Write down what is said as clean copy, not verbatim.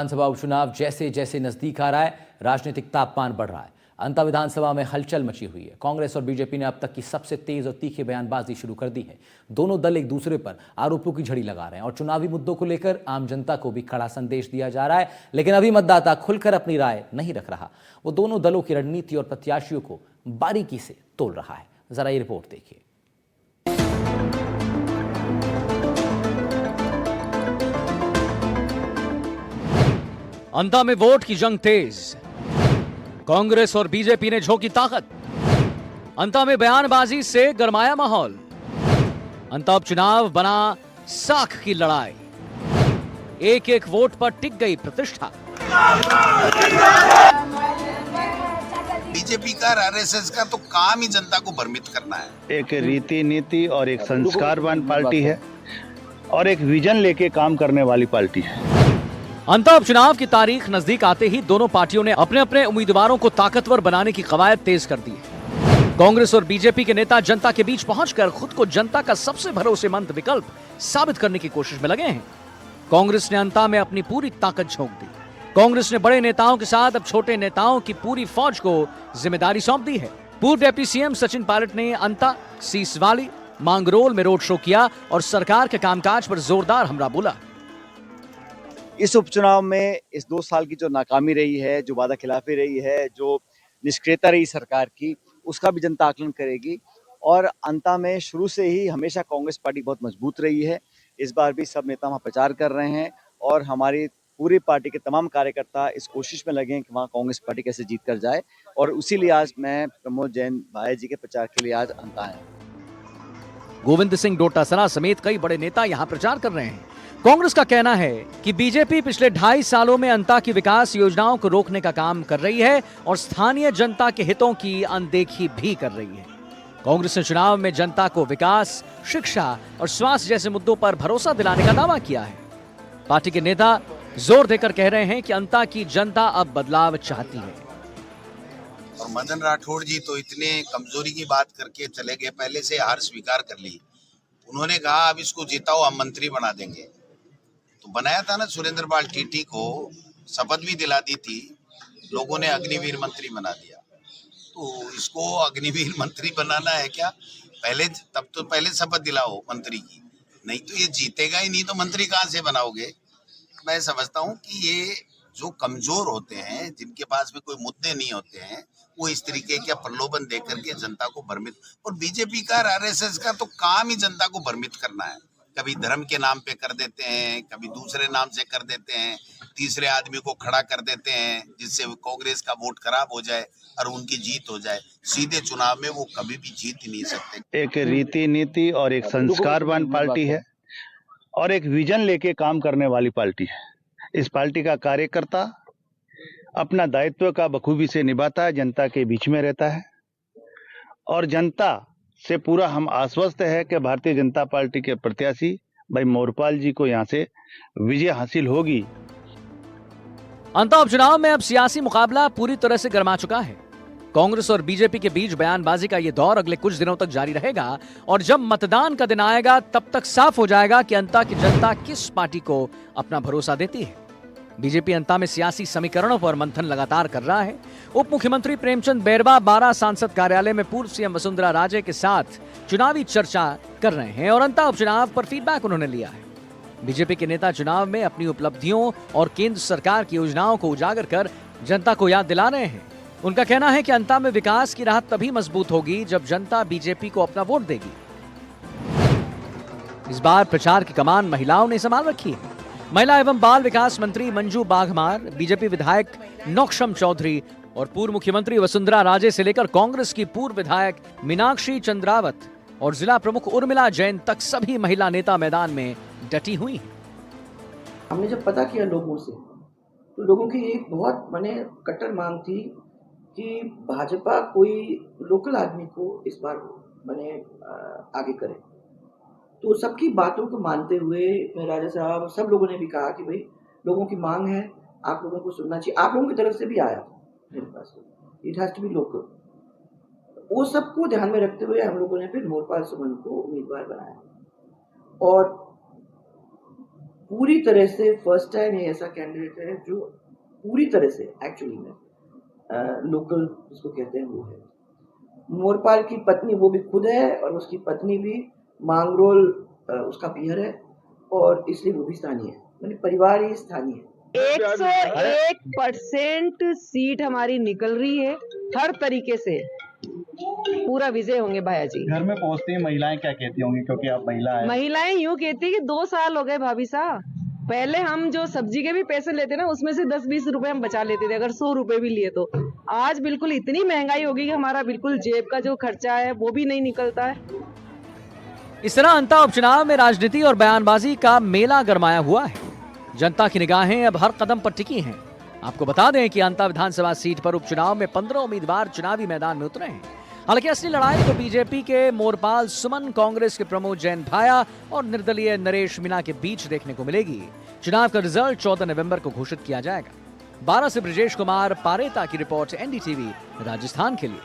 विधानसभा उपचुनाव जैसे जैसे नजदीक आ रहा है, राजनीतिक तापमान बढ़ रहा है। अंता विधानसभा में हलचल मची हुई है। कांग्रेस और बीजेपी ने अब तक की सबसे तेज और तीखी बयानबाजी शुरू कर दी है। दोनों दल एक दूसरे पर आरोपों की झड़ी लगा रहे हैं और चुनावी मुद्दों को लेकर आम जनता को भी कड़ा संदेश दिया जा रहा है। लेकिन अभी मतदाता खुलकर अपनी राय नहीं रख रहा। वो दोनों दलों की रणनीति और प्रत्याशियों को बारीकी से तोल रहा है। जरा ये रिपोर्ट देखिए। अंता में वोट की जंग तेज। कांग्रेस और बीजेपी ने झोंकी ताकत। अंता में बयानबाजी से गरमाया माहौल। अंता उपचुनाव बना साख की लड़ाई। एक एक वोट पर टिक गई प्रतिष्ठा। बीजेपी का आरएसएस का तो काम ही जनता को भ्रमित करना है। एक रीति नीति और एक संस्कारवान पार्टी है और एक विजन लेके काम करने वाली पार्टी है। अंता उपचुनाव की तारीख नजदीक आते ही दोनों पार्टियों ने अपने अपने उम्मीदवारों को ताकतवर बनाने की कवायद तेज कर दी है। कांग्रेस और बीजेपी के नेता जनता के बीच पहुंचकर खुद को जनता का सबसे भरोसेमंद विकल्प साबित करने की कोशिश में लगे हैं। कांग्रेस ने अंता में अपनी पूरी ताकत झोंक दी। कांग्रेस ने बड़े नेताओं के साथ अब छोटे नेताओं की पूरी फौज को जिम्मेदारी सौंप दी है। पूर्व डिप्टी सीएम सचिन पायलट ने अंता, सीसवाली, मांगरोल में रोड शो किया और सरकार के कामकाज पर जोरदार हमला बोला। इस उपचुनाव में इस 2 साल की जो नाकामी रही है, जो वादा खिलाफी रही है, जो निष्क्रियता रही सरकार की, उसका भी जनता आकलन करेगी। और अंता में शुरू से ही हमेशा कांग्रेस पार्टी बहुत मजबूत रही है। इस बार भी सब नेता वहाँ प्रचार कर रहे हैं और हमारी पूरी पार्टी के तमाम कार्यकर्ता इस कोशिश में लगे हैं कि वहाँ कांग्रेस पार्टी कैसे जीत कर जाए। और उसीलिए आज मैं प्रमोद जैन भाई जी के प्रचार के लिए आज अंता आया। गोविंद सिंह डोटासरा समेत कई बड़े नेता यहां प्रचार कर रहे हैं। कांग्रेस का कहना है कि बीजेपी पिछले 2.5 सालों में अंता की विकास योजनाओं को रोकने का काम कर रही है और स्थानीय जनता के हितों की अनदेखी भी कर रही है। कांग्रेस ने चुनाव में जनता को विकास, शिक्षा और स्वास्थ्य जैसे मुद्दों पर भरोसा दिलाने का दावा किया है। पार्टी के नेता जोर देकर कह रहे हैं कि अंता की जनता अब बदलाव चाहती है। और मदन राठौड़ जी तो इतने कमजोरी की बात करके चले गए, पहले से हार स्वीकार कर ली। उन्होंने कहा अब इसको जिताओ, हम मंत्री बना देंगे। तो बनाया था ना, सुरेंद्र पाल टीटी को शपथ भी दिला दी थी, लोगों ने अग्निवीर मंत्री बना दिया। तो इसको अग्निवीर मंत्री बनाना है क्या? तब तो पहले शपथ दिलाओ मंत्री की, नहीं तो ये जीतेगा ही नहीं, तो मंत्री कहाँ से बनाओगे? मैं समझता हूँ कि ये जो कमजोर होते हैं, जिनके पास में कोई मुद्दे नहीं होते हैं, वो इस तरीके के प्रलोभन देकर के जनता को भ्रमित। और बीजेपी का आरएसएस का तो काम ही जनता को भ्रमित करना है। कभी धर्म के नाम पे कर देते हैं, कभी दूसरे नाम से कर देते हैं, तीसरे आदमी को खड़ा कर देते हैं जिससे कांग्रेस का वोट खराब हो जाए और उनकी जीत हो जाए। सीधे चुनाव में वो कभी भी जीत ही नहीं सकते। एक रीति नीति और एक संस्कारवान पार्टी है और एक विजन लेके काम करने वाली पार्टी है। इस पार्टी का कार्यकर्ता अपना दायित्व का बखूबी से निभाता है, जनता के बीच में रहता है और जनता से पूरा हम आश्वस्त है कि भारतीय जनता पार्टी के प्रत्याशी भाई मोरपाल जी को यहां से विजय हासिल होगी। अंता उपचुनाव में अब सियासी मुकाबला पूरी तरह से गर्मा चुका है। कांग्रेस और बीजेपी के बीच बयानबाजी का यह दौर अगले कुछ दिनों तक जारी रहेगा और जब मतदान का दिन आएगा तब तक साफ हो जाएगा कि अंता की जनता किस पार्टी को अपना भरोसा देती है। बीजेपी अंता में सियासी समीकरणों पर मंथन लगातार कर रहा है। उप मुख्यमंत्री प्रेमचंद बैरवा 12 सांसद कार्यालय में पूर्व सीएम वसुंधरा राजे के साथ चुनावी चर्चा कर रहे हैं और अंता उपचुनाव पर फीडबैक उन्होंने लिया है। बीजेपी के नेता चुनाव में अपनी उपलब्धियों और केंद्र सरकार की योजनाओं को उजागर कर जनता को याद दिला रहे हैं। उनका कहना है कि अंता में विकास की राह तभी मजबूत होगी जब जनता बीजेपी को अपना वोट देगी। इस बार प्रचार की कमान महिलाओं ने संभाल रखी है। महिला एवं बाल विकास मंत्री मंजू बाघमार, बीजेपी विधायक नौक्षम चौधरी और पूर्व मुख्यमंत्री वसुंधरा राजे से लेकर कांग्रेस की पूर्व विधायक मीनाक्षी चंद्रावत और जिला प्रमुख उर्मिला जैन तक सभी महिला नेता मैदान में डटी हुई हैं। हमने जब पता किया लोगों से, तो लोगों की एक बहुत कट्टर मांग थी कि भाजपा कोई लोकल आदमी को इस बार आगे करे। तो सबकी बातों को मानते हुए राजा साहब, सब लोगों ने भी कहा कि भाई लोगों की मांग है, आप लोगों को सुनना चाहिए। आप लोगों की तरफ से भी आया मेरे पास, it has to be local. वो सबको ध्यान में रखते हुए हम लोगों ने फिर मोरपाल सुमन को उम्मीदवार बनाया और पूरी तरह से फर्स्ट टाइम ये ऐसा कैंडिडेट है जो पूरी तरह से एक्चुअली में लोकल जिसको कहते हैं वो है। मोरपाल की पत्नी वो भी खुद है और उसकी पत्नी भी मांगरोल उसका पियर है और इसलिए वो भी स्थानीय है, यानी परिवार ही स्थानीय है। 101% सीट हमारी निकल रही है, हर तरीके से पूरा विजय होंगे भैया जी। घर में पहुंचती हैं महिलाएं क्या कहती होंगी, क्योंकि आप महिला हैं? महिलाएं यूँ कहती है कि 2 साल हो गए भाभी साहब, पहले हम जो सब्जी के भी पैसे लेते ना उसमें से 10-20 रुपए हम बचा लेते थे, अगर 100 रुपए भी लिए तो। आज बिल्कुल इतनी महंगाई होगी कि हमारा बिल्कुल जेब का जो खर्चा है वो भी नहीं निकलता है। इस तरह अंता उपचुनाव में राजनीति और बयानबाजी का मेला गरमाया हुआ है। जनता की निगाहें अब हर कदम पर टिकी हैं। आपको बता दें कि अंता विधानसभा सीट पर उपचुनाव में 15 उम्मीदवार चुनावी मैदान में उतरे हैं। हालांकि असली लड़ाई तो बीजेपी के मोरपाल सुमन, कांग्रेस के प्रमोद जैन भाया और निर्दलीय नरेश मीणा के बीच देखने को मिलेगी। चुनाव का रिजल्ट 14 नवंबर को घोषित किया जाएगा। 12 से ब्रजेश कुमार पारेता की रिपोर्ट, एनडीटीवी राजस्थान के लिए।